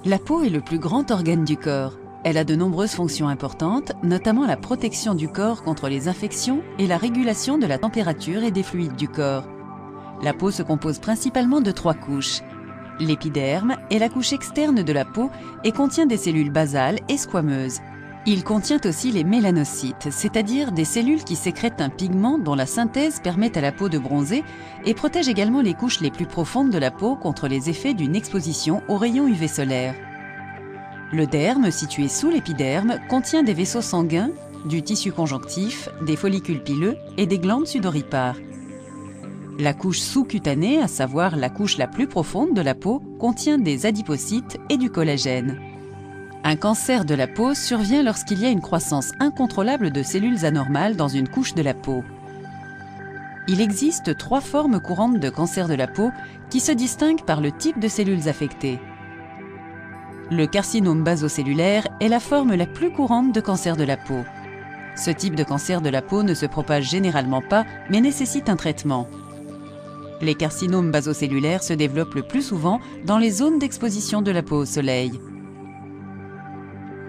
La peau est le plus grand organe du corps. Elle a de nombreuses fonctions importantes, notamment la protection du corps contre les infections et la régulation de la température et des fluides du corps. La peau se compose principalement de 3 couches. L'épiderme est la couche externe de la peau et contient des cellules basales et squameuses. Il contient aussi les mélanocytes, c'est-à-dire des cellules qui sécrètent un pigment dont la synthèse permet à la peau de bronzer et protège également les couches les plus profondes de la peau contre les effets d'une exposition aux rayons UV solaires. Le derme, situé sous l'épiderme, contient des vaisseaux sanguins, du tissu conjonctif, des follicules pileux et des glandes sudoripares. La couche sous-cutanée, à savoir la couche la plus profonde de la peau, contient des adipocytes et du collagène. Un cancer de la peau survient lorsqu'il y a une croissance incontrôlable de cellules anormales dans une couche de la peau. Il existe 3 formes courantes de cancer de la peau qui se distinguent par le type de cellules affectées. Le carcinome basocellulaire est la forme la plus courante de cancer de la peau. Ce type de cancer de la peau ne se propage généralement pas, mais nécessite un traitement. Les carcinomes basocellulaires se développent le plus souvent dans les zones d'exposition de la peau au soleil.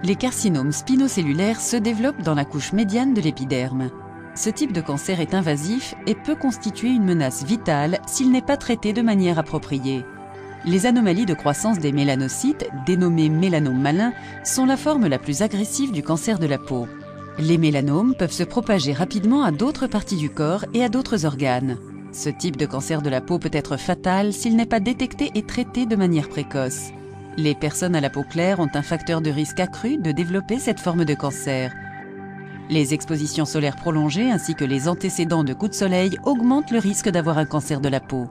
Les carcinomes spinocellulaires se développent dans la couche médiane de l'épiderme. Ce type de cancer est invasif et peut constituer une menace vitale s'il n'est pas traité de manière appropriée. Les anomalies de croissance des mélanocytes, dénommés mélanomes malins, sont la forme la plus agressive du cancer de la peau. Les mélanomes peuvent se propager rapidement à d'autres parties du corps et à d'autres organes. Ce type de cancer de la peau peut être fatal s'il n'est pas détecté et traité de manière précoce. Les personnes à la peau claire ont un facteur de risque accru de développer cette forme de cancer. Les expositions solaires prolongées ainsi que les antécédents de coups de soleil augmentent le risque d'avoir un cancer de la peau.